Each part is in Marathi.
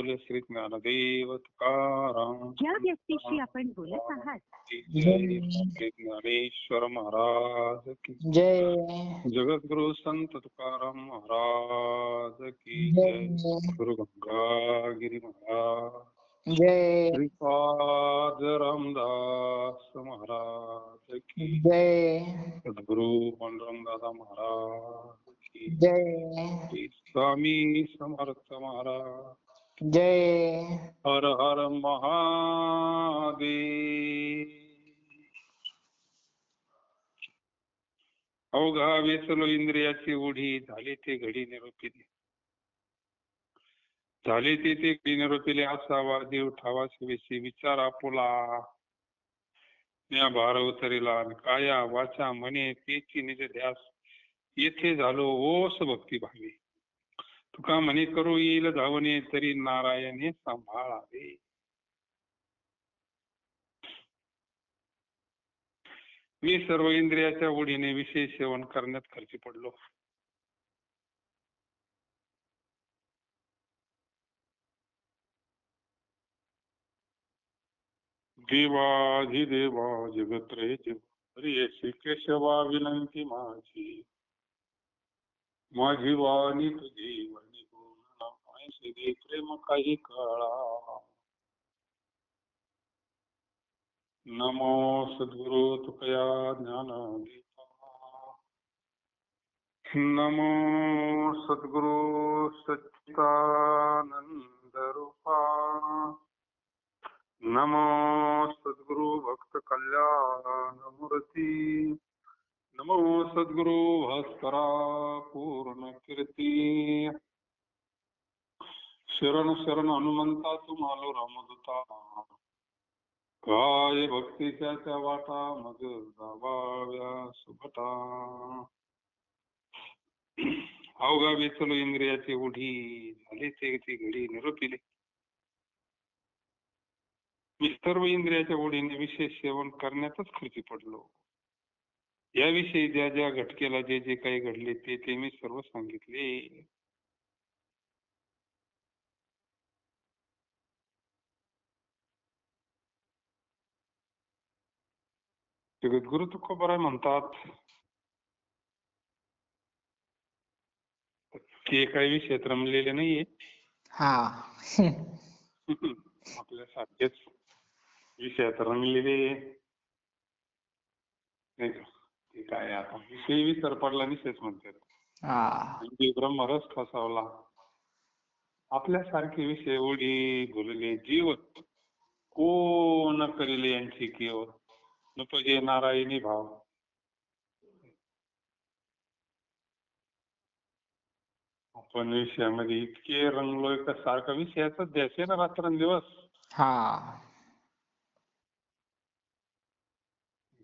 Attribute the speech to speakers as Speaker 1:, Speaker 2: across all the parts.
Speaker 1: बोल श्री ज्ञानदेव तुकाराम
Speaker 2: ज्या व्यक्तीशी आपण बोलत आहात
Speaker 1: की जय. श्री ज्ञानेश्वर महाराज की
Speaker 3: जय.
Speaker 1: जगद्गुरु संत तुकाराम महाराज की जय. गुरु गंगागिरी महाराज
Speaker 3: जय.
Speaker 1: श्रीपाद रामदास महाराज की
Speaker 3: जय.
Speaker 1: सद्गुरु पांडुरंगदादा महाराज की
Speaker 3: जय.
Speaker 1: श्री स्वामी समर्थ महाराज
Speaker 3: जय.
Speaker 1: हर हर महादेव. अवघा वेसलो इंद्रियाची ओढी झाले ते घडी निरोपिले. झाले ते घडी निरोपिले असावा देव ठावा शिवेशी विचार आपुला. या भार उतरिला काया वाचा म्हणे तेची निज ध्यास. येथे झालो ओस भक्ती भावी. तुका म्हणे करू येईल धावणे तरी नारायणे सांभाळावे. मी सर्व इंद्रियाच्या ओढीने विषय सेवन करण्यात खर्ची पडलो. देवा जगत्रय जीव हरी श्री केशवा विनंती माझी. माझी वाणी तुझी वाणी बोलना प्रेम काही काळा. नमो सद्गुरु तुकया ज्ञान देता. नमो सद्गुरु सच्चिदानंद रूपा. नमो सद्गुरु भक्त कल्याण मूर्ती. नमो सद्गुरु भास्करा पूर्ण कीर्ती. शरण शरण हनुमंता तुम्हालो रामदूता. काय भक्तीच्या त्या वाटा मग जावाव्या सुभटा. अवघा वेचलो इंद्रियाची ओढी झाले ते घडी निरोपिले. मी सर्व इंद्रियाच्या ओढीने विशेष सेवन करण्यातच खर्ची पडलो. याविषयी ज्या ज्या घटकेला जे जे काही घडले ते मी सर्व सांगितले. जगद्गुरु तुकोबाराय म्हणतात ते काही विषयात रमलेले नाहीये.
Speaker 3: हा.
Speaker 1: आपल्या सारखेच विषयात रमलेले नाही का. ते काय आता विषय विसर पडला निश्चित म्हणतात. ब्रह्मरस फसवला. आपल्यासारखे विषय ओढी बोलले जीव कोण करेल यांची केव. तुझे नारायणी भाव. आपण विषयामध्ये इतके रंगलोय का सारखा विषयाचा ध्यास आहे ना रात्रंदिवस.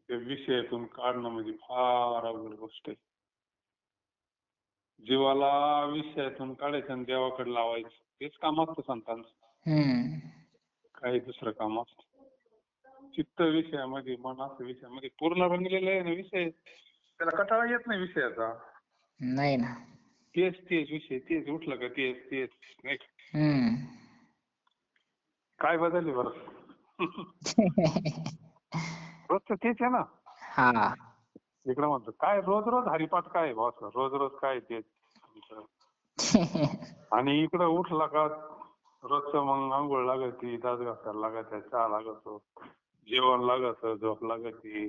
Speaker 1: त्या विषयातून काढणं म्हणजे फार अवघड गोष्ट आहे. जीवाला विषयातून काढायचं आणि देवाकडे लावायचं हेच काम असतं संतांचं. काही दुसरं काम असतं. चित्त विषयामध्ये मन असं विषयामध्ये पूर्ण रंगलेलं आहे ना विषय. त्याला कंटाळा येत नाही विषयाचा.
Speaker 3: नाही ना.
Speaker 1: तेच विषय तेच उठलं का तेच नाही. काय बदलले बरं. रोजचं तेच आहे ना. इकडे म्हणतो काय रोज हरिपाठ काय बॉस रोज काय तेच. आणि इकडं उठला का रोजचं मग आंघोळ लागती, दात घासायला लागत, चहा लागतो, जेवण लागत, झोप लागती,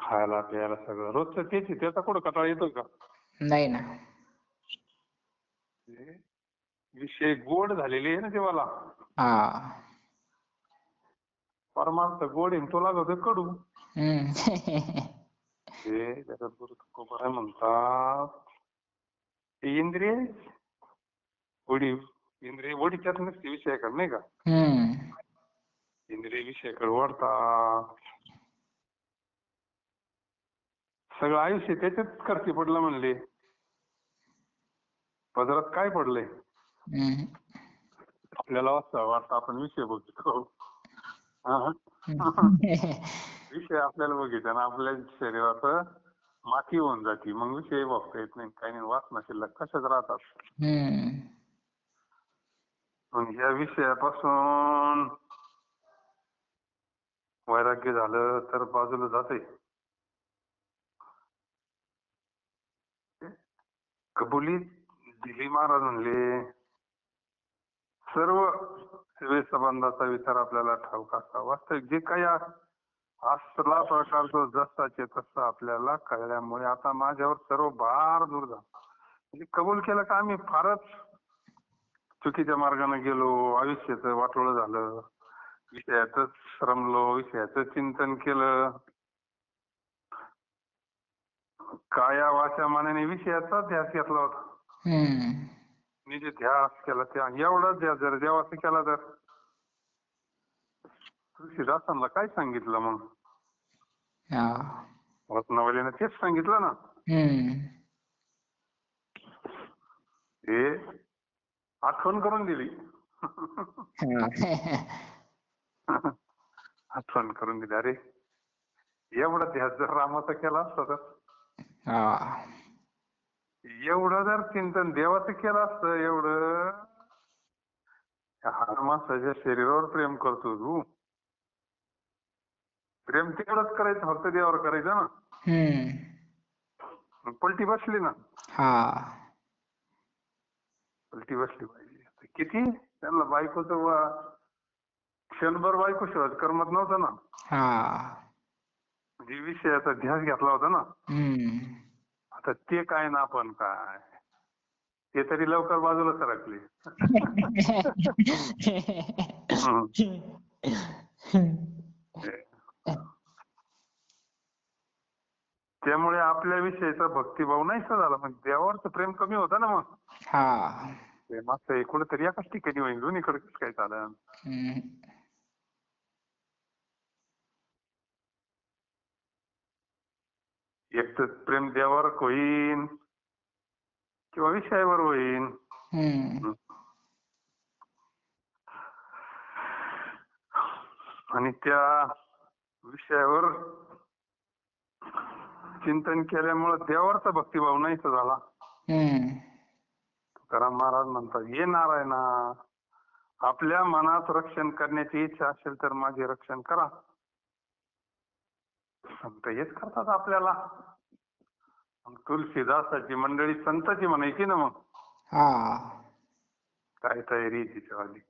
Speaker 1: खायला प्यायला सगळं रोजचं तेच. त्याचा कुठं कंटाळा येतो का.
Speaker 3: नाही ना.
Speaker 1: विषय गोड झालेले आहे ना देवाला. परमार्थ गोड आहे तो लागतोय कडू. हे जगद्गुरु तुकोबाराय म्हणतात इंद्रिय ओढीच्यात नसते विषयाकडे नाही का. इंद्रिय विषयाकडे वाढतात. सगळं आयुष्य त्याच्यात खर्ची पडलं म्हणले. पदरात काय पडलंय. आपल्याला असं वाटतं आपण विषय बघतो. विषय आपल्याला बघितला ना आपल्या शरीरात माती होऊन जाते. मग विषय बघता येत नाही. काही नाही. वासना शिल्लक कशाच राहतात. मग या विषयापासून वैराग्य झालं तर बाजूला जाते. कबुली दिली महाराज म्हणले सर्व सेवे संबंधाचा विचार आपल्याला ठाऊक असा. वास्तविक जे काही असला प्रकार तो जसाचे तसा आपल्याला कळल्यामुळे आता माझ्यावर सर्व भार दूर झाला. म्हणजे कबूल केलं का आम्ही फारच चुकीच्या मार्गाने गेलो, आयुष्याचं वाटोळं झालं, विषयातच रमलो, विषयाचं चिंतन केलं, काया वाचा मनाने विषयाचा ध्यास घेतला होता. मी जे ध्यास केला त्या एवढा ध्यास जर देवाचा केला तर तुळशीदासांना काय सांगितलं मग? रत्नावलीने तेच सांगितलं ना. हे आठवण करून दिली. आठवण करून दिली. अरे एवढा ध्यास जर रामाचा केला असता तर, एवढं जर चिंतन देवाचं केलं असतं, एवढं हा माणसाच्या शरीरावर प्रेम करतो तू, प्रेम तेवढंच करायचं, फक्त देवावर करायचं ना. पलटी बसली ना. पलटी बसली पाहिजे. किती त्यांना बायकोचं क्षणभर बायको शिवाय करमत नव्हतं ना. म्हणजे विषयाचा ध्यास घेतला होता ना. आता ते काय ना आपण काय, ते तरी लवकर बाजूला सरकले. त्यामुळे आपल्या विषयीचा भक्तिभाव नाहीसा झाला. म्हणजे देवावरचं प्रेम कमी होतं ना. मग प्रेमाचं कुठेतरी एकाच ठिकाणी होईल, दोन्हीकडे काय झालं. एक तर प्रेम देवावर होईन किंवा विषयावर होईन. आणि त्या विषयावर चिंतन केल्यामुळे देवावरचा भक्तिभाव नाहीसा झाला. तुकाराम महाराज म्हणतात, हे नारायणा, आपल्या मनात रक्षण करण्याची इच्छा असेल तर माझे रक्षण करा. संत हेच करतात आपल्याला. तुलसीदासाची मंडळी संताची म्हणायची ना. मग काय तयारी तिच्यावाली.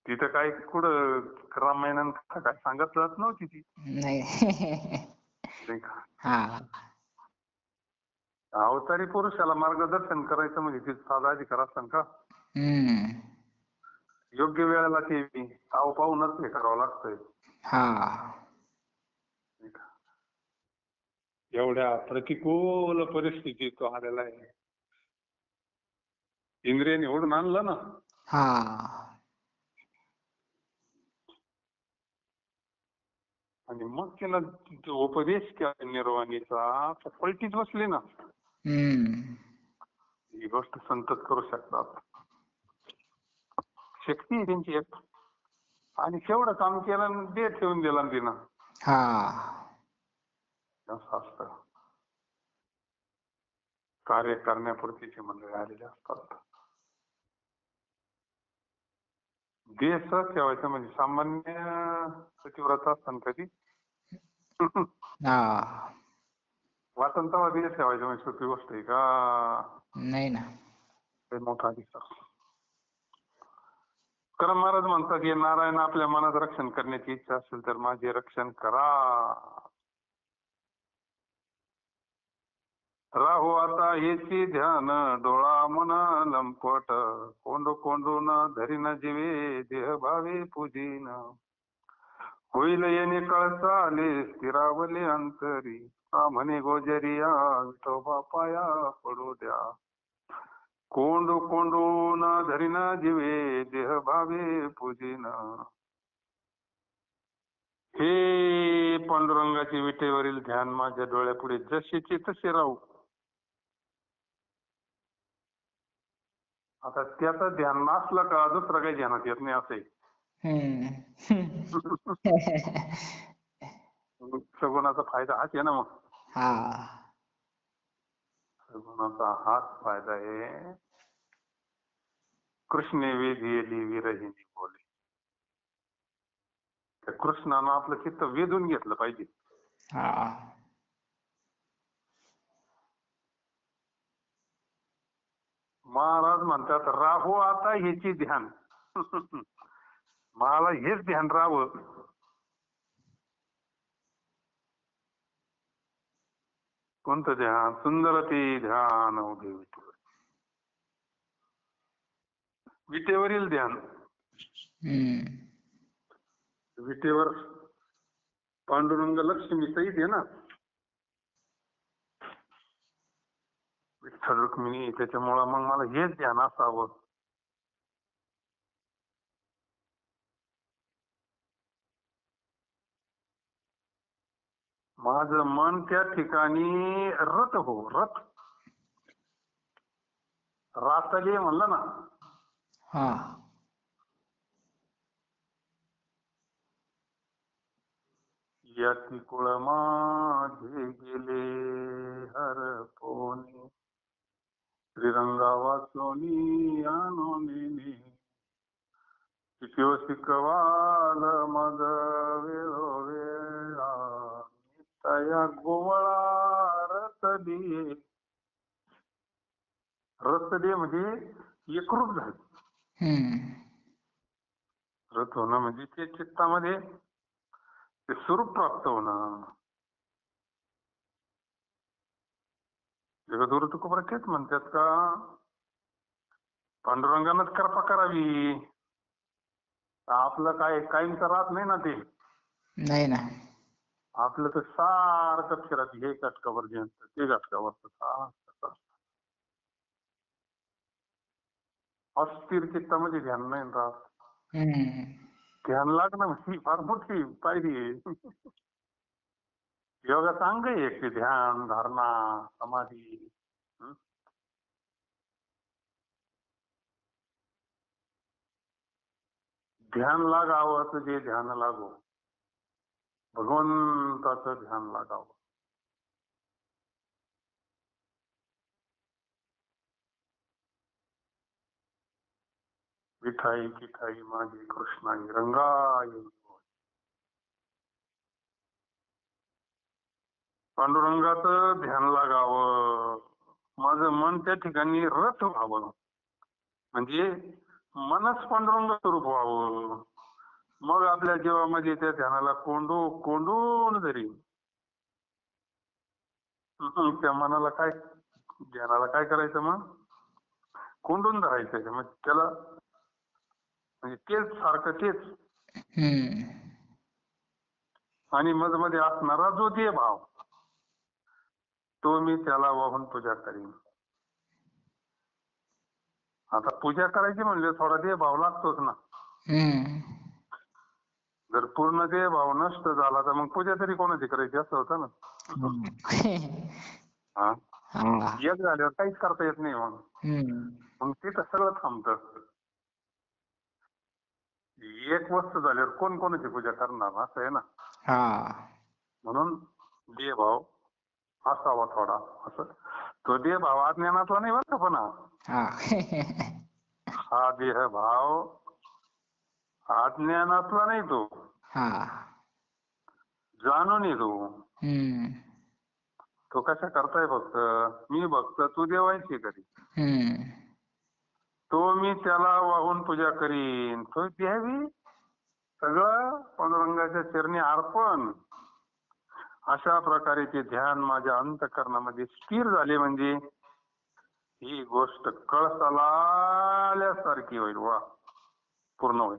Speaker 1: तिथं काय कुठं रामायण काय सांगत जात नव्हती ती. नाही का? अवतारी पुरुषाला मार्गदर्शन करायचं म्हणजे तिचा साधा अधिकार असतं का? योग्य वेळेला ते ताव पाहूनच हे करावं लागतंय. एवढ्या प्रतिकूल परिस्थितीत तो आलेला आहे. इंद्रियाने ओढून आणलं ना. आणि मग त्याला उपदेश केला निर्वाणीचा, पलटीच बसली ना. ही गोष्ट संतच करू शकतात. शक्ती आहे त्यांची एक. आणि केवढं काम केलं, दे ठेवून दिला तिनं. असं असतं. कार्य करण्यापुरतीची मंडळी आलेली असतात. देश ठेवायचं म्हणजे सामान्य पतिव्रता असतात कधी वाटण तेव्हा देश ठेवायचं म्हणजे सोपी गोष्ट आहे का?
Speaker 3: नाही ना.
Speaker 1: मोठा अधिकार. तुकाराम महाराज म्हणतात, हे नारायण, आपल्या मनात रक्षण करण्याची इच्छा असेल तर माझे रक्षण करा. राहू आता हेची ध्यान, डोळा मना लंपट, कोंडू कोंडून धरीन जीवे, देह भावे पूजीन. होईल येणे कळसाले, स्थिरावले अंतरी, म्हणे गोजरिया, विठोबा पाया पडू द्या. कोंडू कोंडून धरीन जीवे, देह भावे पूजीन. हे पांडुरंगाची विटेवरील ध्यान माझ्या डोळ्यापुढे जशीचे तसे राहू. आता त्याचं ध्यान नसलं का दुसरं काही ध्यानात येत नाही असं. सगुणाचा फायदा हाच आहे ना. मग सगुणाचा हाच फायदा आहे. कृष्णे वेधिली विरहिणी बोले. त्या कृष्णानं आपलं चित्त वेधून घेतलं पाहिजे.
Speaker 3: हा
Speaker 1: महाराज म्हणतात राहो आता ह्याची ध्यान. मला हेच ध्यान राहावं. कोणतं ध्यान? सुंदर ते ध्यान उभे विठेवर. विटेवरील ध्यान. विटेवर पांडुरंग लक्ष्मी सहित आहे ना, विठ्ठल रुक्मिणी. त्याच्यामुळं मग मला हेच ध्यान असावं. माझं मन त्या ठिकाणी रत हो. रत रातले म्हणलं ना,
Speaker 3: हा
Speaker 1: याती कुळ माझे गेले हरपोनी, श्रीरंगा वाचोनी आणोनी, शिकव शिकवाल मग वेळोवेळा, तया गोवळा रत दे. रत दे म्हणजे एकरूप झाले. रत होणं म्हणजे ते चित्तामध्ये ते स्वरूप प्राप्त होणं. जगद्गुरु तुकोबरा तेच म्हणतात का, पांडुरंगानंच कृपा करावी. आपलं काय कायमचं राहत नाही ना ते. नाही
Speaker 3: ना.
Speaker 1: आपलं तर सारखं फिरत, हे घटकावर ज्यांचं ते घटकावर. अस्थिर चित्तामध्ये ध्यान नाही राहत. ध्यान लागणं म्हणजे फार मोठी पायरी आहे. योगाचं अंग आहे ते ध्यान, धारणा, समाधी. ध्यान लागावं तर जे ध्यान लागो, भगवंताचं ध्यान लागावं. विठाई किठाई माझी कृष्णाई रंगाई. पांडुरंगाचं ध्यान लागावं, माझं मन त्या ठिकाणी रत व्हावं. म्हणजे मनच पांडुरंग स्वरूप व्हावं. मग आपल्या जीवामध्ये त्या ध्यानाला कोंडून धरी. त्या मनाला काय, ध्यानाला काय करायचं मग? कोंडून धरायचं. मग त्याला म्हणजे तेच सारखं तेच. आणि मध्ये असणारा जो देह भाव, तो मी त्याला वाहून पूजा करीन. आता पूजा करायची म्हणजे थोडा देह भाव लागतोच ना. जर पूर्ण देह भाव नष्ट झाला तर मग पूजा तरी कोणाची करायची, असं होतं ना. एक झाल्यावर काहीच करता येत नाही. मग तिथं सगळं थांबतं. एक वस्तू झाल्यावर कोण कोणाची पूजा करणार, असं आहे ना. म्हणून देहभाव असावा थोडा. असं तो देहभाव अज्ञानातला नाही बरं का. पण हा देहभाव अज्ञानातला नाही, तो जाणून येतो. तो कशा करताय भक्त, मी भक्त तू देवायची करी. तो मी त्याला वाहून पूजा करीन, तो द्यावी सगळं पांडुरंगाच्या चरणी अर्पण. अशा प्रकारे ते ध्यान माझ्या अंतःकरणामध्ये स्थिर झाले म्हणजे ही गोष्ट कळसाला आल्यासारखी होईल. वा, पूर्ण होईल.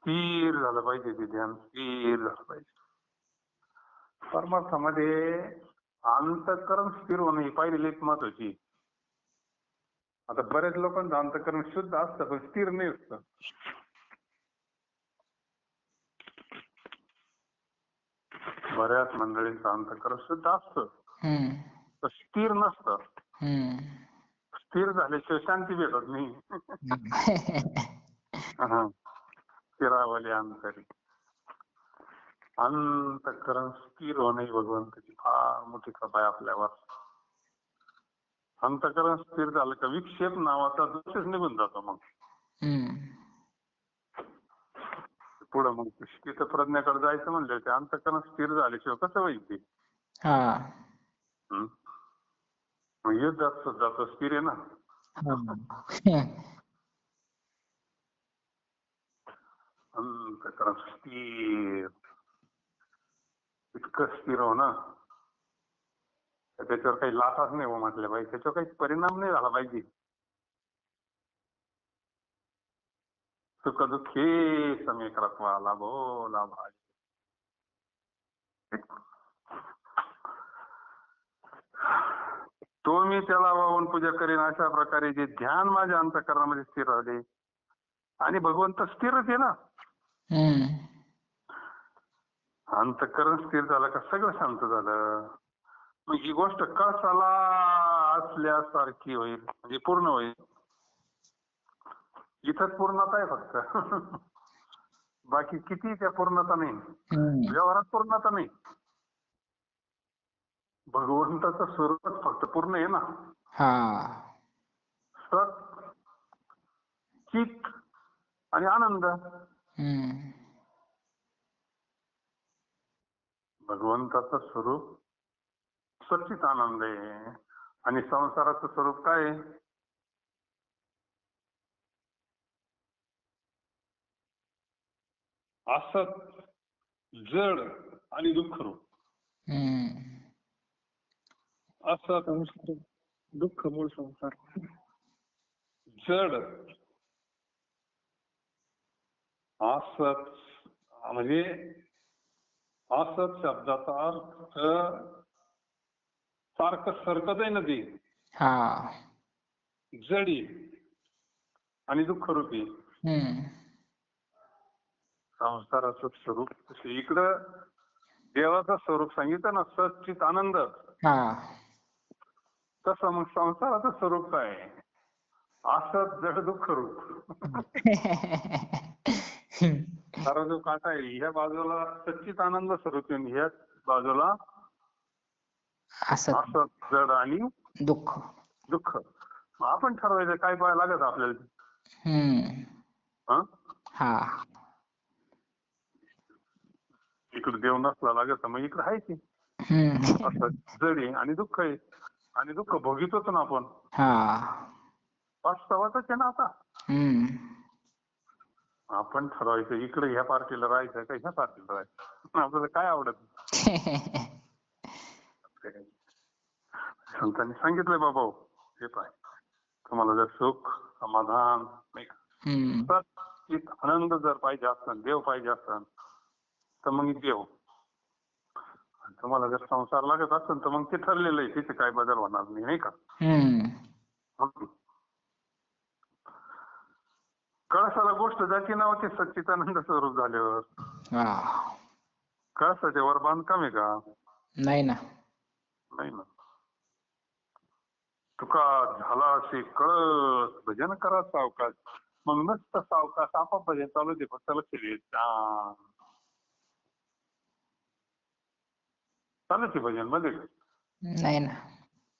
Speaker 1: स्थिर झालं पाहिजे ते ध्यान, स्थिर झालं पाहिजे. परमार्थामध्ये अंतःकरण स्थिर होणं ही पाहिलेली एक महत्वाची. आता बऱ्याच लोकांचं अंतःकरण शुद्ध असतं पण स्थिर नाही असतं. बऱ्याच मंडळींचं अंतःकरण शुद्ध असतं पण स्थिर नसतं. स्थिर झाल्याशिवाय शांती भेटत नाही. स्थिरावले अंतरी. अंतःकरण स्थिर होणे ही भगवंताची फार मोठी कृपा आहे आपल्यावर. अंतःकरण स्थिर झालं का विक्षेप नावाचा दोषच निघून जातो. मग पुढे मग तिथं प्रज्ञाकडे जायचं म्हणलं ते अंतःकरण स्थिर झाल्याशिवाय कसं होईल ते. हं? मग युद्धात सुद्धा स्थिर आहे ना. अंतःकरण स्थिर इतकं स्थिर हो ना त्याच्यावर काही लाथाच नाही हो म्हटल्या पाहिजे, त्याच्यावर काही परिणाम नाही झाला पाहिजे. सुखदुःखे समीकरत्वा लाभो लाभाय. तो मी त्याला वाहून पूजा करीन अशा प्रकारे जे ध्यान माझ्या अंतःकरणामध्ये स्थिर राहिले आणि भगवंत स्थिरच आहे ना. अंतःकरण स्थिर झालं का सगळं शांत झालं. मग ही गोष्ट कशाला असल्यासारखी होईल म्हणजे पूर्ण होईल. इथंच पूर्णता आहे फक्त. बाकी किती त्या पूर्णता नाही. व्यवहारात पूर्णता नाही. भगवंताचं स्वरूपच फक्त पूर्ण आहे ना. सत चित आणि आनंद. भगवंताचं स्वरूप सच्चित आनंद आहे. आणि संसाराचं स्वरूप काय आहे? असत जड आणि दुःखरूप. असत दुःख मूळ संसार. जड असत म्हणजे असत शब्दाचा अर्थ सारखं सरकत आहे ना ते. जडी आणि दुःखरूपी. संसाराचं स्वरूप इकडं देवाचं स्वरूप सांगितलं ना सच्चित आनंद. तसं मग संसाराचं स्वरूप काय? असत जड दुःखरूप. सारा जो काटा आहे ह्या बाजूला सच्चित आनंद स्वरूप आहे, ह्या बाजूला असत जड आणि दुःख. मग आपण ठरवायचं काय पाहायला लागत आपल्याला. इकडे देव नसला लागत मग इकडे आहे की असं जड आहे आणि दुःख आहे. आणि दुःख भोगितोच ना आपण. वास्तवातच आहे ना आता. आपण ठरवायचं इकडे ह्या पार्टीला राहायचं का ह्या पार्टीला राहायचं. आपल्याला काय आवडत. संतांनी सांगितलंय बाबा हे पाय तुम्हाला जर सुख समाधान सच्चित आनंद जर पाहिजे असेल, देव पाहिजे असेल तर मग देव. तुम्हाला जर संसार लागत असेल तर मग ते ठरलेलं आहे, तिथे काय बदल होणार नाही का. कळसाला गोष्ट जाती नव्हती सच्चिदानंद स्वरूप झाल्यावर. कळसाच्या वर बांधकाम आहे का? नाही ना. तुका झाला असे कळस भजन करा सावकाश. मग मस्त सावकाश आपाप भजन चालू दे फक्त लक्ष दे. चालू भजन मध्ये नाही ना.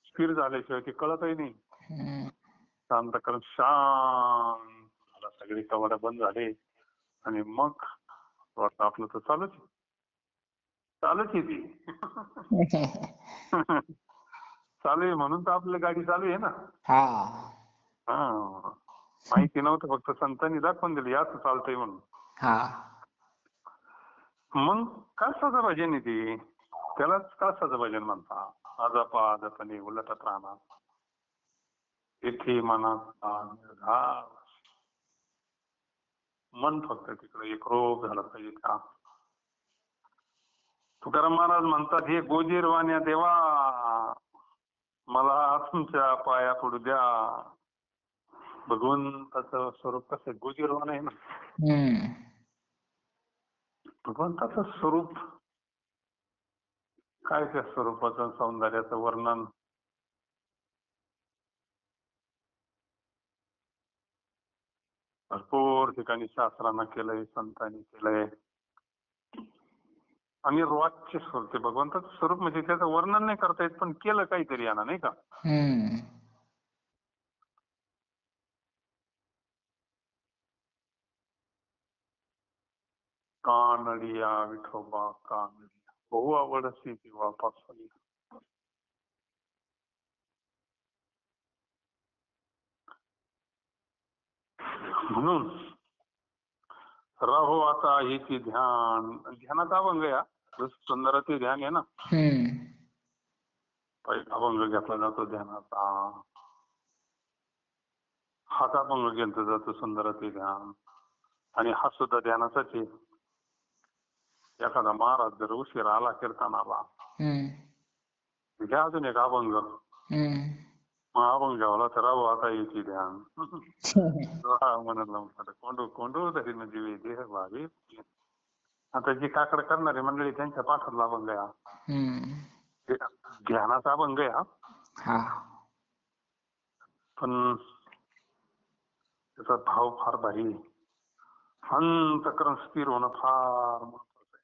Speaker 1: स्थिर झाल्याशिवाय ते कळतही नाही. शांतकरण शांत सगळी कवाडं बंद झाले आणि मग वाटतं आपलं तर चालूच आहे ती. चालू आहे म्हणून तर आपली गाडी चालू आहे ना. माहिती नव्हतं फक्त संतांनी दाखवून दिली असं चालतंय म्हणून. मग कळसाचं भजन आहे ते. त्यालाच कळसाचं भजन म्हणतात. अजपा अजपणे उलटत राहणार येथे मनात मन फक्त तिकडे एकरूप झालं पाहिजे का. तुकाराम महाराज म्हणतात हे गोजीरवाण्या देवा मला तुमच्या पाया पडू द्या. भगवंताचं स्वरूप कसं गोजीरवाण आहे ना. भगवंताचं स्वरूप काय त्या स्वरूपाचं सौंदर्याचं वर्णन. भरपूर ठिकाणी शास्त्रांना केलंय, संतांनी केलंय. आणि रोजचे स्वरूप, ते भगवंताचं स्वरूप म्हणजे त्याचं वर्णन नाही करता येत, पण केलं काहीतरी यानं, नाही का?
Speaker 3: हम्म.
Speaker 1: कानडिया विठोबा कानडिया, बहु आवडसी किंवा पासली. म्हणून राहो आता हेची ध्यान, ध्यानाचा अभंग या जसं सुंदरते ध्यान आहे ना,
Speaker 3: हम्म.
Speaker 1: पहिला अभंग घेतला जातो ध्यानाचा, हाच अभंग घेतला जातो सुंदरते ध्यान, आणि हा सुद्धा ध्यानाचाच आहे. एखादा महाराज जर उशीर आला कीर्तनाला,
Speaker 3: हम्म.
Speaker 1: घ्या अजून एक अभंग,
Speaker 3: हम्म.
Speaker 1: मग अभंग घ्यावला तर राहो आता हेची ध्यान. म्हणत कोंडू कोंडू तरी म्हणजे देह भावी. आता जी काकड करणारी मंडळी त्यांच्या पाठातला अभंग आहे हा.
Speaker 3: हम्म.
Speaker 1: ते ध्यानाचा अभंग आहे हा,
Speaker 3: हा.
Speaker 1: पण त्याचा भाव फार भारी आहे. अंतःकरण स्थिर होणं फार महत्वाचं आहे.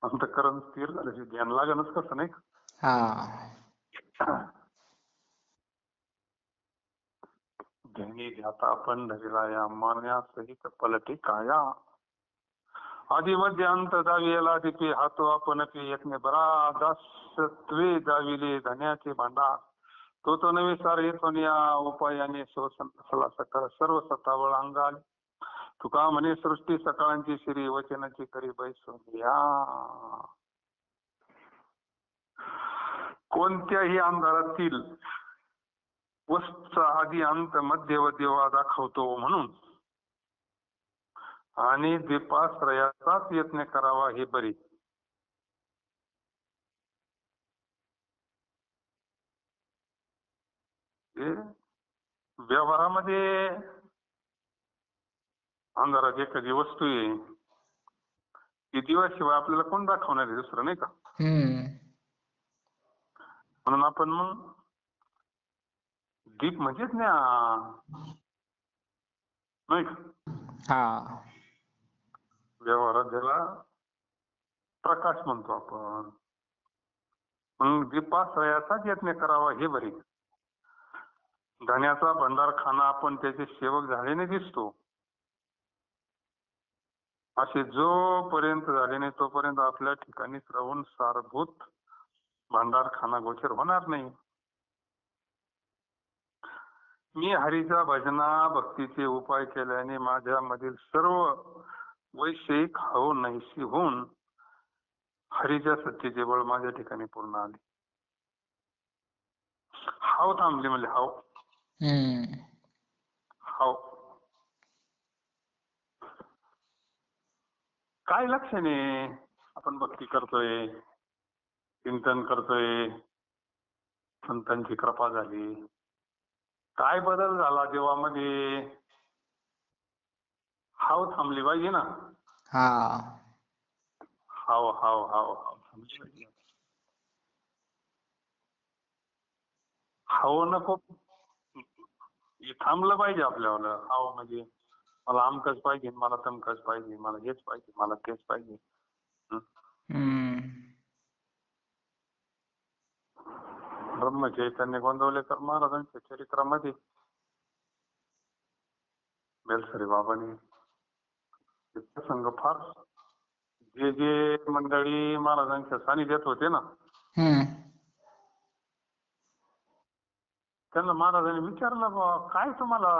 Speaker 1: अंतःकरण स्थिर झालं की ध्यान लागणच कसं, नाही का?
Speaker 3: हा.
Speaker 1: ध्यानी ध्याता पंढरीला या मान्या सहित पलटी काया, आदि मध्य अंत दाविला दिपे हातो आपण पी एकने बरा दासत्वे दाविले धन्याचे भांडार, तो नवे सार येथोनिया उपायाने सला सकळ सर्व सत्तावळ अंगाल, तुका म्हणे सृष्टी सकाळांची श्री वचनाची करी बैसून या. कोणत्याही अंधारातील वस्तूचा आदी अंत मध्य व देवा दाखवतो म्हणून, आणि दीपाश्रयाचाच यत्न करावा हे बरे. व्यवहारामध्ये अंधारात एखादी वस्तू आहे, ती दिवाशिवाय आपल्याला कोण दाखवणार आहे दुसरं, नाही का? म्हणून आपण मग दीप म्हणजे ज्ञान, नाही का?
Speaker 3: हा.
Speaker 1: व्यवहारात ज्याला प्रकाश म्हणतो आपण, मग दीपाश्रयाचाच यत्न करावा हे बरे. धन्याचा भंडारखाना आपण त्याचे सेवक झाल्याने दिसतो, असे जोपर्यंत झाले नाही तोपर्यंत आपल्या ठिकाणीच राहून सारभूत भंडारखाना गोचर होणार नाही. मी हरीचा भजना भक्तीचे उपाय केल्याने माझ्यामधील सर्व वैषयिक हाव नाहीशी होऊन हरीच्या सत्तेचे बळ माझ्या ठिकाणी पूर्ण आले. हाव थांबली म्हणजे हाव. हाव काय लक्षणे, आपण भक्ती करतोय, चिंतन करतोय, संतांची कृपा झाली, काय बदल झाला देवामध्ये, हाव थांबली पाहिजे ना. हाव हाव हाव हाव थांबली पाहिजे. हाव नको, थांबलं पाहिजे आपल्याला. हाव म्हणजे मला आमकच पाहिजे, मला तमकच पाहिजे, मला हेच पाहिजे, मला तेच पाहिजे. ब्रह्मचैतन्य गोंदवलेकर महाराजांच्या चरित्रामध्ये बेलसरी बाबांनी प्रसंग फार, जे जे मंडळी महाराजांच्या सानिध्यात होते ना, त्यांना महाराजांनी विचारलं, बा काय तुम्हाला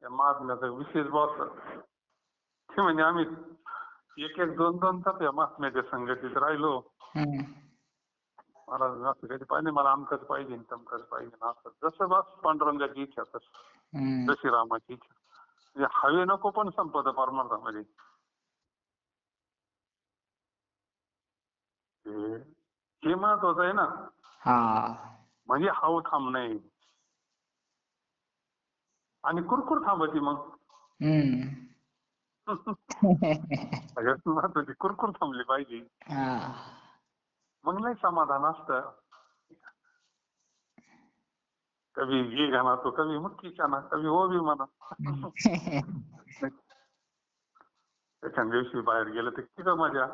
Speaker 1: या महात्म्याचा विशेष बॉस? ते म्हणजे आम्ही एक एक दोन दोन तास या महात्म्याच्या संगतीत राहिलो. महाराज असं कधी पाहिजे, मला आमकच पाहिजे, तमकच पाहिजे, असं जसं बस पांडुरंगाची इच्छा तसं, जशी रामाची इच्छा. म्हणजे हवे नको पण संपदा परमार्थामध्ये. हे महत्वाचं आहे ना. म्हणजे हाव थांब नाही, आणि कुरकुर थांबायची मग. सगळ्यात महत्वाची कुरकुर थांबली पाहिजे, मग नाही समाधान असतं. कभी ये गाना तो कभी मुक्की गाना, कभी वो भी म्हणा. एखाद्या दिवशी बाहेर गेलं तर किती मजा.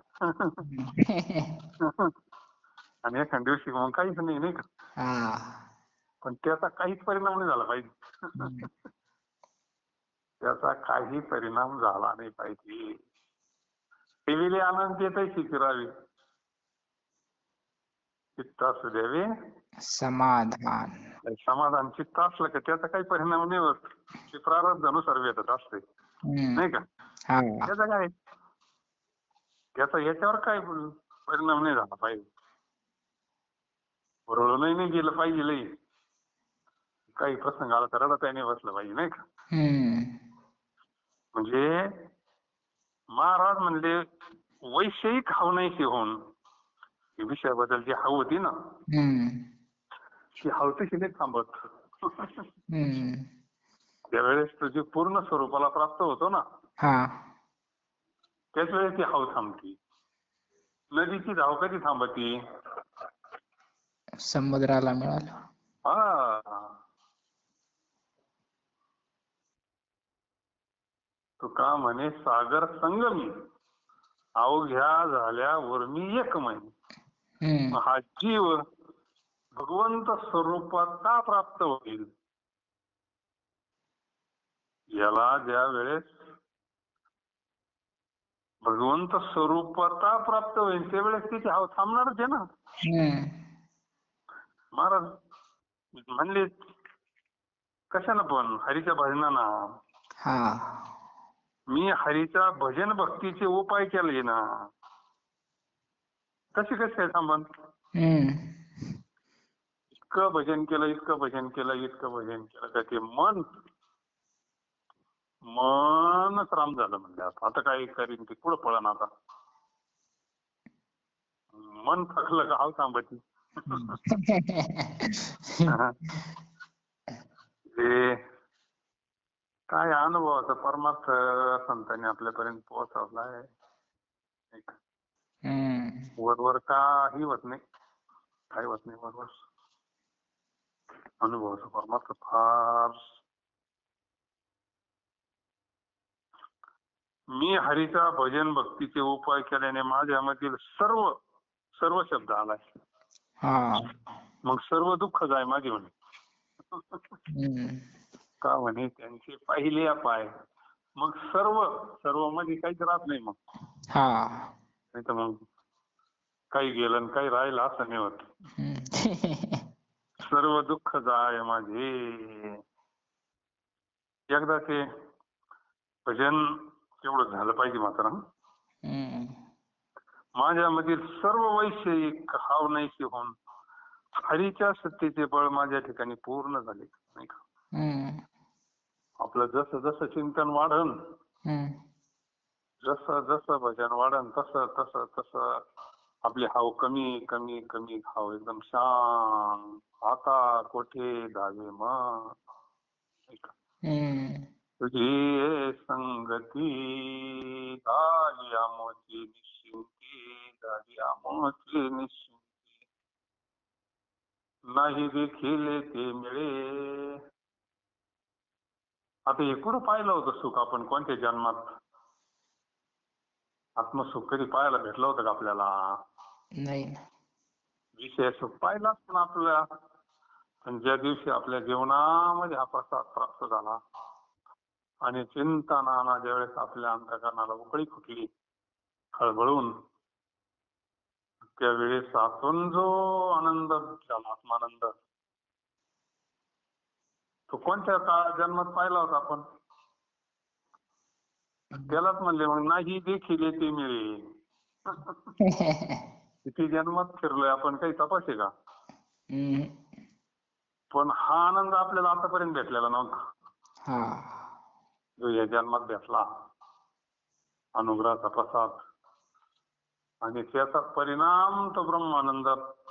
Speaker 1: आणि एखाद्या दिवशी मग काहीच नाही का.
Speaker 3: हा.
Speaker 1: पण त्याचा काहीच परिणाम नाही झाला पाहिजे.
Speaker 3: हम्म.
Speaker 1: त्याचा काही परिणाम झाला नाही पाहिजे. ठेविले आनंद तैसी फिरावी, चित्त असू द्यावे
Speaker 3: समाधान.
Speaker 1: समाधान. चित्त असलं का त्याचा काही परिणाम नाही होत. ते प्रारब्धानुसार भेटत असते
Speaker 3: हम्म.
Speaker 1: नाही का.
Speaker 3: हा.
Speaker 1: त्याचा काय, त्याचा याच्यावर काय परिणाम नाही झाला पाहिजे. रडूनही नाही गेलं पाहिजे लई. काही प्रसंग आला तर रडता नाही बसलं पाहिजे नाही का.
Speaker 3: हम्म.
Speaker 1: म्हणजे महाराज म्हणले वैषयिक हवनाईशी होऊन विषयाबद्दल जी हव होती ना,
Speaker 3: हम्म.
Speaker 1: ती हव तशी नाही थांबत.
Speaker 3: हम्म.
Speaker 1: त्यावेळेस तुझी पूर्ण स्वरूपाला प्राप्त होतो ना,
Speaker 3: हा.
Speaker 1: त्याच वेळेस ती हव थांबती. नदीची धाव कधी थांबती?
Speaker 3: समुद्राला मिळालं.
Speaker 1: हा. तुका म्हणे सागर संगमी, अवघ्या झाल्यावर मी एक म्हणे.
Speaker 3: हम्म.
Speaker 1: हा जीव भगवंत स्वरूपात का प्राप्त होईल? याला ज्या वेळेस भगवंत स्वरूपात प्राप्त होईल त्यावेळेस तिची हाव थांबणारच आहे ना.
Speaker 3: हम्म.
Speaker 1: महाराज म्हणले कशाला पण हरीच्या भजनाना.
Speaker 3: हा.
Speaker 1: मी हरीच्या भजन भक्तीचे उपाय केले ना, कशी कशी काय थांबन?
Speaker 3: हम्म.
Speaker 1: इतकं भजन केलं, इतकं भजन केलं, इतकं भजन केलं का ते मनच राम झालं. म्हणजे आता काय करीन ते पुढं पळण. आता मन थकलं का हाव थांबती. ते काय अनुभवाचा परमार्थ संतांनी आपल्यापर्यंत पोहोचवलाय.
Speaker 3: हम्म.
Speaker 1: वरवर काही होत नाही, काही होत नाही वरवर. अनुभवाचा परमार्थ फार. मी हरीचा भजन भक्तीचे उपाय केल्याने माझ्यामधील सर्व सर्व शब्द आलाय.
Speaker 3: हा.
Speaker 1: मग सर्व दुःख जाय माझे म्हणे.
Speaker 3: हम्म.
Speaker 1: का म्हणे त्यांचे पहिले पाय. मग सर्व सर्व मध्ये काहीच राहत नाही. मग
Speaker 3: हा.
Speaker 1: नाही तर मग काही गेलं आणि काही राहिलं असं नाही होत. सर्व दुःख जाय माझे. एकदा ते भजन तेवढं झालं पाहिजे मात्र.
Speaker 3: हम्म.
Speaker 1: माझ्यामधील सर्व वैषयिक हाव नाहीशी होऊन हरीच्या सत्तेचे बळ माझ्या ठिकाणी पूर्ण झाले नाही का.
Speaker 3: हम्म.
Speaker 1: आपलं जसं जसं चिंतन वाढन,
Speaker 3: हम्म.
Speaker 1: जसं जसं भजन वाढन तसं तसं तसं आपली हाव कमी कमी कमी हाव एकदम शांत. आता कोठे जावे मग तुझी संगती झाली आमोची निश्चिंती, झाली आमोची निश्चिंती. नाही देखील ते मिळे. आता हे कुठं पाहिलं होतं सुख आपण कोणत्या जन्मात? आत्मसुख कधी पाहायला भेटलं होतं का आपल्याला?
Speaker 3: नाही.
Speaker 1: विषय सुख पाहिलाच पण आपल्याला. पण ज्या दिवशी आपल्या जीवनामध्ये हा प्रसाद प्राप्त झाला आणि चिंता नाना ज्यावेळेस आपल्या अंतःकरणाला उकळी फुटली खळबळून, त्यावेळेस आतून जो आनंद झाला, आत्मानंद, तो कोणत्या जन्मात पाहिला होता आपण? त्यालाच म्हणले मग नाही देखील ते मिळे. किती जन्मात फिरलोय आपण, काही तपास आहे का? पण हा आनंद आपल्याला आतापर्यंत भेटलेला नव्हता, जो या जन्मात भेटला. अनुग्रहाचा प्रसाद आणि त्याचा परिणाम तो ब्रह्मानंद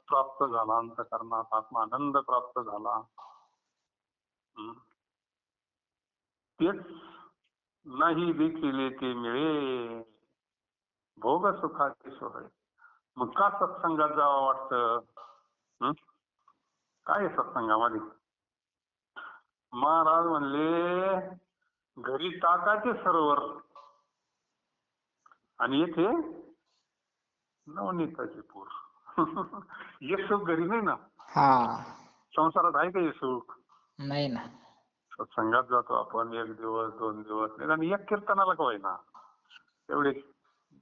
Speaker 1: प्राप्त झाला. अंतःकरणात आत्मानंद प्राप्त झाला. तेच नाही देखील ते मिळे भोग सुखाचे सोहळे. मग का सत्संगात जावं वाटतं? काय सत्संगामध्ये? महाराज म्हणले घरी टाकायचे सरोवर आणि येथे नवनीताचे पोर. हे सुख घरी नाही ना.
Speaker 3: हा.
Speaker 1: संसारात आहे का हे सुख?
Speaker 3: नाही ना.
Speaker 1: सत्संगात जातो आपण 1 दिवस 2 दिवस निदान एक कीर्तनाला का होईना एवढे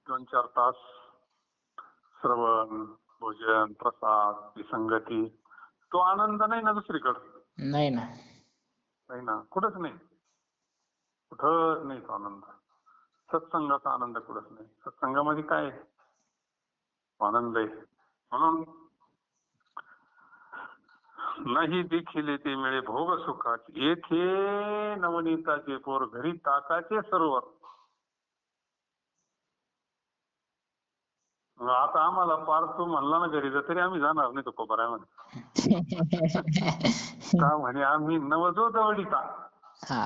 Speaker 1: 2-4 तास श्रवण, भोजन, प्रसाद, विसंगती, तो आनंद नाही ना दुसरीकडे.
Speaker 3: नाही ना.
Speaker 1: नाही ना, कुठंच नाही. कुठंच नाही तो आनंद. सत्संगाचा आनंद कुठंच नाही. सत्संगामध्ये काय आहे? आनंद आहे. म्हणून नाही देखील ते मिळे भोग सुखाचे, येथे नवनीताचे पोर घरी ताकाचे सरोवर. आता आम्हाला पार तू म्हणला ना घरी जा तरी आम्ही जाणार नाही तो कोपऱ्यामध्ये. का म्हणे आम्ही नवजो जवळीचा.
Speaker 3: हा.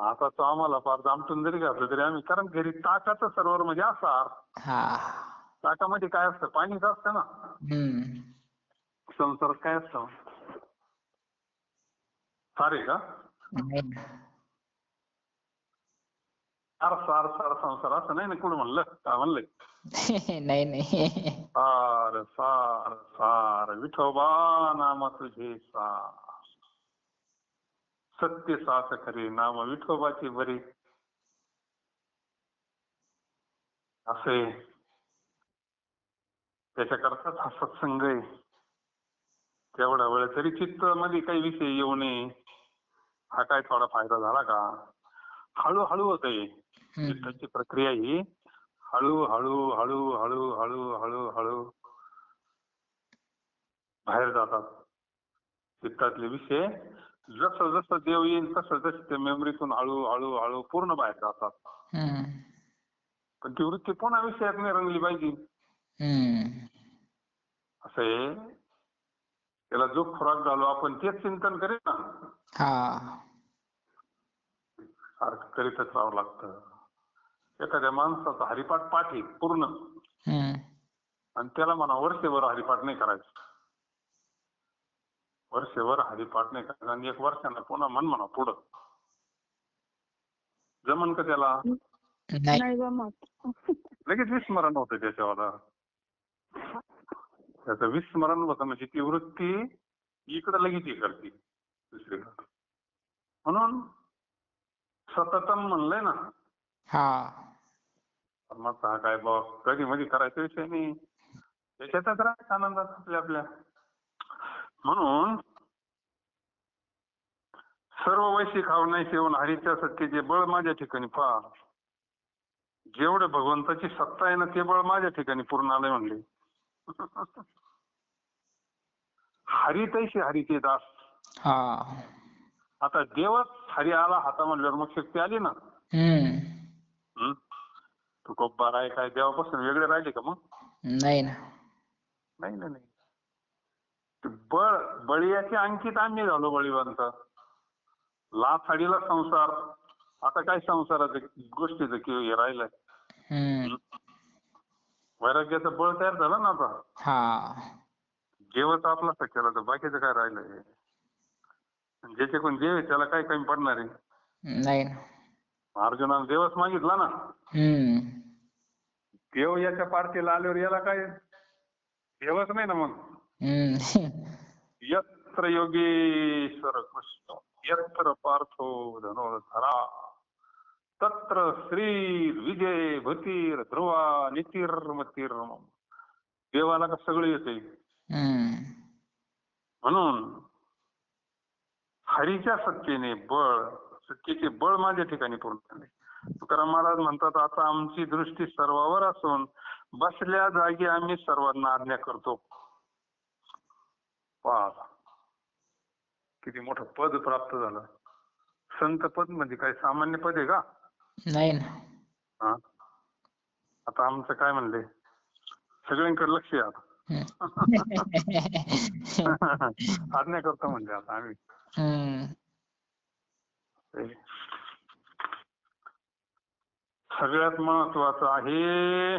Speaker 1: आता तो आम्हाला पार दामटून जरी घातलं तरी आम्ही, कारण घरी ताकाचं सरोवर म्हणजे असार.
Speaker 3: हा.
Speaker 1: ताकामध्ये काय असतं? पाणीच असतं ना.
Speaker 3: हम्म.
Speaker 1: संसारात काय असतं? सारे का?
Speaker 3: नाही ना.
Speaker 1: सार सार सार संसार असं नाही ना कुठं म्हणलं? काय म्हणलंय?
Speaker 3: नाही नाही.
Speaker 1: सार सार सार विठोबा नाम तुझे सार, सत्य सास खरे नाम विठोबाची बरी. असे त्याच्याकरताच हा सत्संग आहे. तेवढा वेळ तरी चित्त मध्ये काही विषय येऊ नये. हा काय थोडा फायदा झाला का? हळूहळू होत आहे चित्ताची प्रक्रिया ही. हळूहळू हळूहळू हळूहळू हळू बाहेर जातात चित्तातले विषय. जसं जसं देव येईल तसं तसं ते मेमरीतून हळूहळू हळू पूर्ण बाहेर जातात. पण ती वृत्ती पुन्हा विषयात नाही रंगली पाहिजे. असे त्याला जो खुराक झालो आपण तेच चिंतन करेल ना. सारखं करीतच राहावं लागतं. एखाद्या माणसाचा हरिपाठ पाठ आहे पूर्ण, आणि त्याला म्हणा वर्षभर हरिपाठ नाही करायचं. वर्षभर हरिपाठ नाही करायचं आणि 1 वर्षानं पुन्हा म्हणा पुढं, जमन का त्याला?
Speaker 2: नाही जमत.
Speaker 1: लगेच विस्मरण होतं त्याच्यावाला. त्याचं विस्मरण होतं म्हणजे ती वृत्ती इकडं लगेच हे करते दुसरीकडे. म्हणून सततम म्हणलंय ना. परमात्मा हा काय बा कधी मध्ये करायचा विषय नाही. त्याच्यातच राहायचं आनंदात आपल्या आपल्या. म्हणून सर्व वैशी खावण्यास येऊन हरीच्या सत्तेचे बळ माझ्या ठिकाणी पहा. जेवढे भगवंताची सत्ता आहे ना ते बळ माझ्या ठिकाणी पूर्ण आलंय म्हणले. हरी तैसे हरीचे दास. आता देवच हरी आला हाता म्हणल्यावर मग शक्ती आली ना. तू कोब्बार आहे काय देवापासून वेगळे राहिले का मग?
Speaker 3: नाही ना.
Speaker 1: नाही ना नाही. बळ बळीयाचे अंकित आम्ही झालो बळीवंत. लाथाडीला संसार. आता काय संसाराचं गोष्टीचं किंवा हे राहिलंय. वैराग्याचं बळ तयार झालं ना आता. देवच आपला केला तर बाकीचं काय राहिलंय? ज्याचे कोण देव आहे त्याला काय कमी पडणार आहे?
Speaker 3: नाही ना.
Speaker 1: अर्जुनाने देवच मागितला ना. देव याच्या पार्टीला आल्यावर याला काय देवच नाही ना मग. यत्र योगेश्वर कृष्ण यत्र पार्थो धनुर्धरा तत्र श्री विजय भतीर ध्रुवा नितीर्मतीर. देवाला का सगळं येते. म्हणून हरीच्या सत्तेने बळ सत्तेचे बळ माझ्या ठिकाणी पूर्ण झाले. तुकाराम महाराज म्हणतात आता आमची दृष्टी सर्वावर असून बसल्या जागी आम्ही सर्वांना आज्ञा करतो. किती मोठं पद प्राप्त झालं. संत पद म्हणजे काय सामान्य पद आहे का?
Speaker 3: नाही ना.
Speaker 1: आता आमचं काय म्हणले सगळ्यांकडे लक्ष आहे आता. आज्ञा करतो म्हणजे आता आम्ही. सगळ्यात महत्वाचं आहे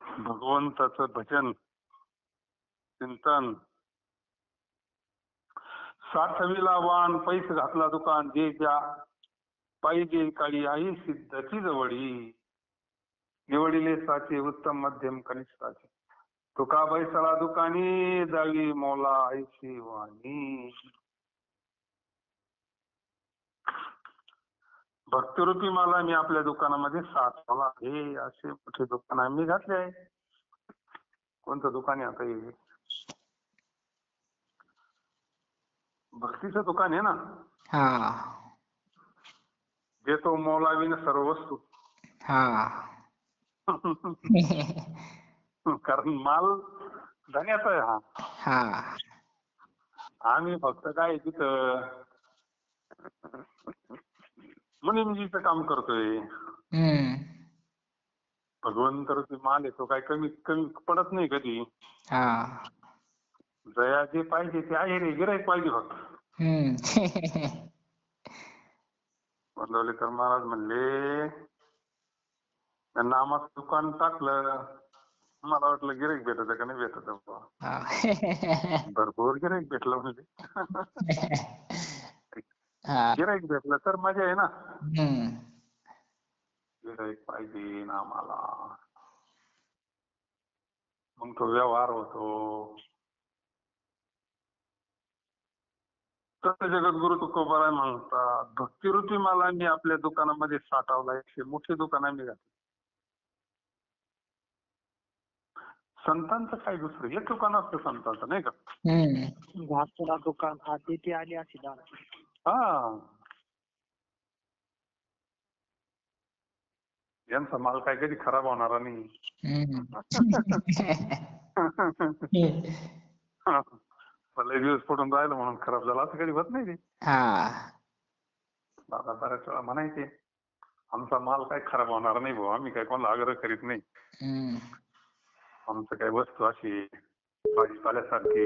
Speaker 1: भगवंताचं भजन चिंतन. 60वीला वाण पैसे घातला दुकान जे ज्या पाहिजे काळी आई सिद्धची जवळी, निवडिले साचे उत्तम मध्यम कनिष्ठाचे, तुका बैसळा दुकानी, जावी मौला ऐशी वाणी. भक्तिरूपी माला मी आपल्या दुकानामध्ये साठवला आहे. असे मोठे दुकान आम्ही घातले आहे. कोणतं दुकान आहे आता हे? भक्तीचं दुकान आहे ना.
Speaker 3: हा
Speaker 1: देतो मौलावीन सर्व वस्तू.
Speaker 3: हा
Speaker 1: कारण माल धन्याचा आहे हा.
Speaker 3: हा
Speaker 1: आम्ही फक्त काय तिथं मुनिमजीचं काम करतोय. भगवंत रूपी माल येतो काय कमी कमी पडत नाही कधी.
Speaker 3: हा
Speaker 1: जया जे पाहिजे ते आहे रे, गिराईक पाहिजे फक्त. गोंदवलेकर महाराज म्हणले नामाचं दुकान टाकलं, मला वाटलं गिराईक भेटत का नाही भेटत. भरपूर गिराईक भेटलं म्हणजे. गिराईक भेटलं तर मजा आहे ना. गिराईक पाहिजे नामाला, मग तो व्यवहार होतो. तर जगद्गुरु तुकोबाराय म्हणतात, भक्तिरूपी माला मी आपल्या दुकानामध्ये साठवलाय. हे मोठे दुकान आम्ही घातले. संतांचं काय दुसरं हे दुकान असतं संतांचं, नाही का?
Speaker 2: घासपुरा दुकान अतिथी आली अशी दान.
Speaker 1: हा, यांचा माल काय कधी खराब होणारा नाही. लय दिवस पडून राहिलं म्हणून खराब झाला असं कधी होत नाही ते. दादा बऱ्याच वेळा म्हणायचे आमचा माल काय खराब होणार नाही भाऊ, आम्ही काय कोणाला आग्रह करीत नाही. आमचं काय वस्तू अशी भाजीपाल्यासारखी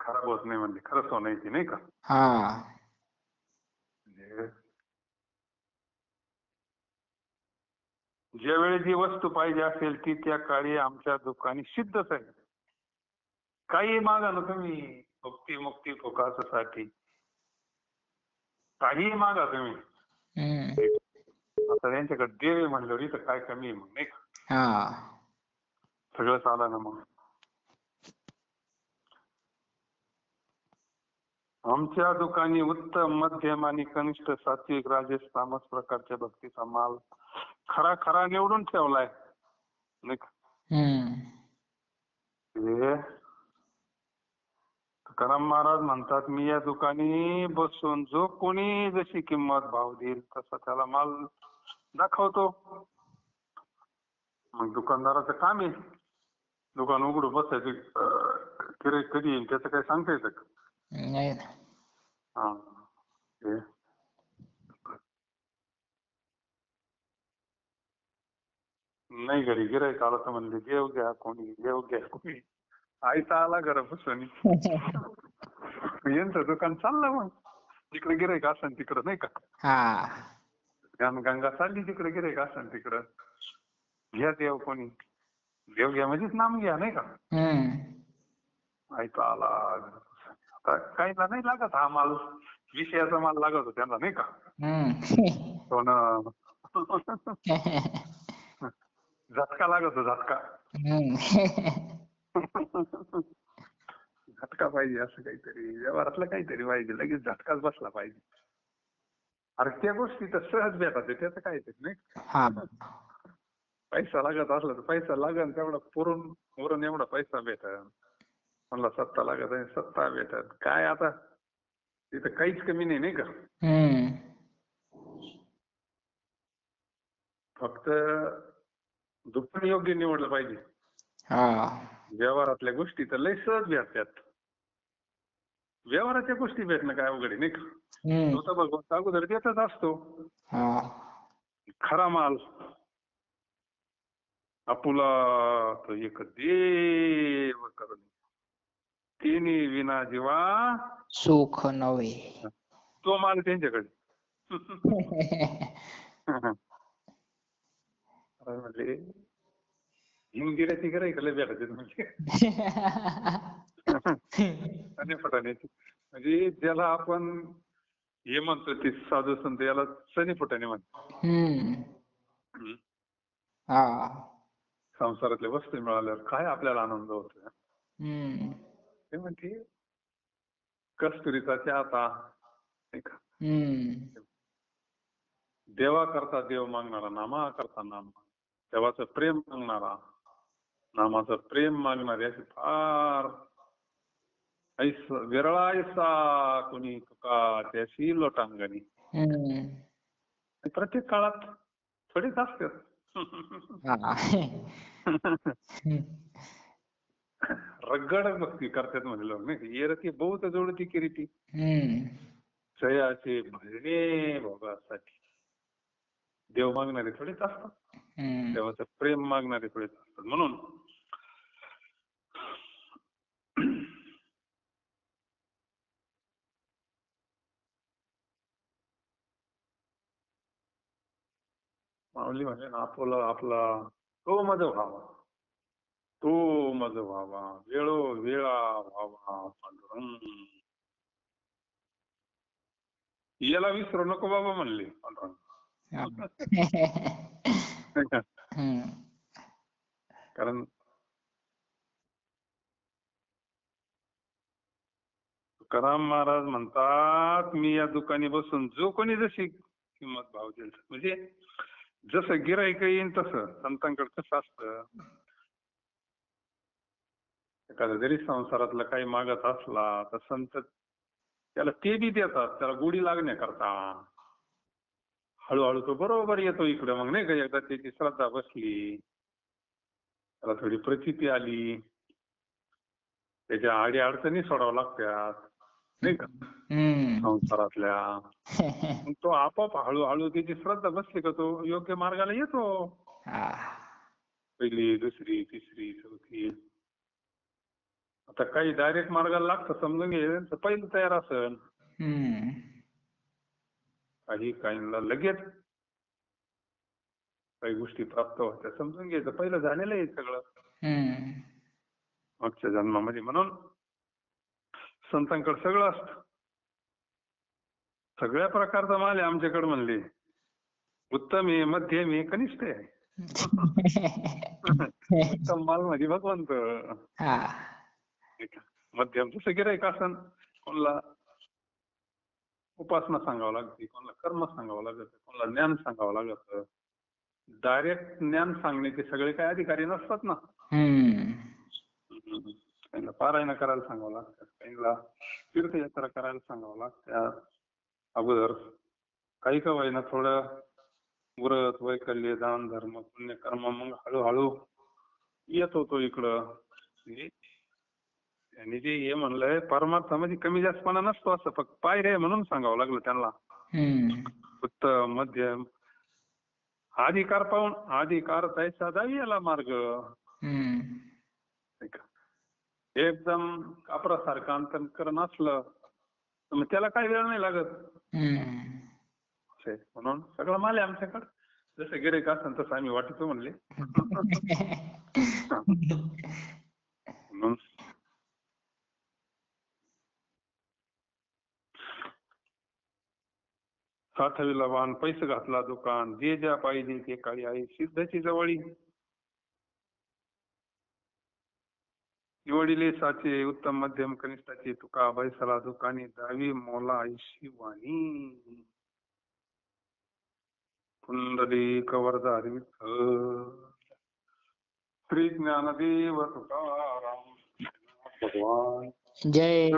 Speaker 1: खराब होत नाही म्हणजे खरंच होण्याची, नाही का? ज्यावेळी जी वस्तू पाहिजे असेल ती त्या काळी आमच्या दुकानी सिद्धच आहे. काही मागा ना तुम्ही, भक्ती मुक्ती फोकासाठी काही मागा तुम्ही. आता त्यांच्याकडे देव आहे म्हणल्यावर इथं काय कमी आहे मग, नाही का? सगळं चालं ना मग. आमच्या दुकानी उत्तम मध्यम आणि कनिष्ठ सात्विक राजेश तामस प्रकारच्या भक्तीचा माल खरा खरा निवडून ठेवलाय, नाही का? तुकाराम महाराज म्हणतात, मी या दुकानी बसून जो कोणी जशी किंमत भाव देईल तसा त्याला माल दाखवतो. मग दुकानदाराचं काम आहे दुकान उघडून बसायचं. गिऱ्हाईक कधी येईल त्याचं काही सांगता येतं का? नाही घरी गिऱ्हाईक आला तर म्हणले जेव घ्या कोणी, जेव घ्या कोणी. आयता आला घरा बसून. यांचं दुकान चाललं मग जिकडे गिऱ्हाईक असेल तिकडं, नाही का? गंगा चालली तिकडे गिऱ्हाईक असेल तिकडं. घ्या देव कोणी, देव घ्या म्हणजेच नाम घ्या, नाही का? आयता आला. आता काहीला नाही लागत हा माल, विषयाचा माल लागत होता त्यांना, नाही का? सोनं झटका लागत होता, झटका. झटका पाहिजे असं काहीतरी व्यवहारातलं काहीतरी पाहिजे, लगेच झटकाच बसला पाहिजे. अरे त्या गोष्टी तर सहज भेटतात त्याचं काहीतरी, नाही? पैसा लागत असला तर पैसा लागेल तेवढा पुरून एवढा पैसा भेटल. मला सत्ता लागत आहे सत्ता भेटत, काय आता तिथं काहीच कमी नाही, नाही का? फक्त दुकान योग्य निवडलं पाहिजे. व्यवहारातल्या गोष्टी तर लय सहज भेटतात. व्यवहाराच्या गोष्टी भेटणं काय अवघड आहे, नाही का? तो तर भगवंत अगोदर देतच असतो. खरा माल आपुला तो एक देव करून तिन्ही विना जीवा
Speaker 3: सुख नव्हे,
Speaker 1: तो माल त्यांच्याकडे. म्हणजे हिमगिऱ्याची गिऱ्हाईक लय भेटायचे म्हणजे. आणि फटाण्याची म्हणजे ज्याला आपण हे म्हणतो ते साधू संत याला सनी फुटाणे म्हणतात.
Speaker 3: हम्म. हा.
Speaker 1: संसारातल्या वस्तू मिळाल्यावर काय आपल्याला आनंद होतो.
Speaker 3: हम्म.
Speaker 1: ते म्हणते कस्तुरीचा चहाता नाही का,
Speaker 3: हम्म.
Speaker 1: देवा करता देव मागणारा, नामा करता नाम, देवाचं प्रेम मागणारा, नामाचं प्रेम मागणारे असे फार विरळायसा कोणी तुका त्याशी लोटांगणी.
Speaker 3: हम्म.
Speaker 1: प्रत्येक काळात थोडीच असतात.
Speaker 3: हा.
Speaker 1: रगड भक्ती करतात म्हणजे लोक नाही. येरती बहुत जोडती किरीती
Speaker 3: हम्म.
Speaker 1: जयाचे भजने भोगासाठी. देव मागणारे थोडेच असतात,
Speaker 3: हम्म.
Speaker 1: देवाचं प्रेम मागणारे थोडेच असतात. म्हणून माऊली म्हणजे ना आपला तो मज व्हावा, तो मज व्हावा, वेळा व्हावा पांडुरंग. याला विसरू नको बाबा म्हणले पांडुरंग.
Speaker 3: हम्म.
Speaker 1: कारण तुकाराम महाराज म्हणतात, मी या दुकानी बसून जो कोणी जशी किंमत भाव देईल, म्हणजे जसं गिराईक येईन तसं संतांकडे कसं असतं, एखादा जरी संसारातला काही मागत असला तर संत त्याला ते बी देतात, त्याला गोडी लागण्याकरता. हळूहळू तो बरोबर येतो इकडे. मग नाही का, एकदा त्याची श्रद्धा बसली, त्याला थोडी प्रचिती आली, त्याच्या आडी अडचणी सोडावं लागतात नाही का संसारातल्या. मग तो आपोआप हळूहळू त्याची श्रद्धा बसली का तो योग्य मार्गाला येतो. पहिली, दुसरी, तिसरी, चौथी. आता काही डायरेक्ट मार्गाला लागतं समजून घे तर पहिलं तयार असेल. काहींना लगेच काही गोष्टी प्राप्त होत्या समजून घ्यायचं पहिलं झालेलं आहे सगळं मागच्या जन्मामध्ये. म्हणून संतांकडे सगळं असतं, सगळ्या प्रकारचा माल आहे आमच्याकडे म्हणले. उत्तम आहे, मध्यम आहे, कनिष्ठ आहे. उत्तम माल म्हणजे भगवंत. मध्यम जसं गिराईक असन, कोणाला उपासना सांगावं लागते, कोणाला कर्म सांगावं लागत, कोणाला ज्ञान सांगावं लागत. डायरेक्ट ज्ञान सांगण्याचे सगळे काही अधिकारी नसतात ना. काहींना पारायण करायला सांगावं लागतं, काहींना तीर्थयात्रा करायला सांगावं लागतं अगोदर. काही का होईना थोडं व्रत, वैकल्य, दान, धर्म, पुण्यकर्म, मग हळूहळू येतो तो इकडं. त्यांनी जे हे म्हणलंय परमार्थामध्ये कमी जास्तपणा नसतो, असं फक्त पायऱ्या म्हणून सांगावं लागलं त्यांना. उत्तम, मध्यम, अधिकार पाहून अधिकार तैसा जावी याला मार्ग. एकदम कापरासारखं अंतःकरण असलं तर मग त्याला काही वेळ नाही लागत. म्हणून सगळं माल आहे आमच्याकडे. जसं गिराईक असेल तसं आम्ही वाटतो म्हणले. म्हणून साठविला वाहन पैसे घातला दुकान, जे ज्या पाहिजे ते काळी आई सिद्धची जवळी. निवडिले साचे उत्तम मध्यम कनिष्ठाचे, तुका बैसला दुकानी, दावी मोला ऐशी वाणी. पुंडलिक वरदारी विठ्ठल, श्री ज्ञानदेव तुकाराम भगवान.
Speaker 3: जय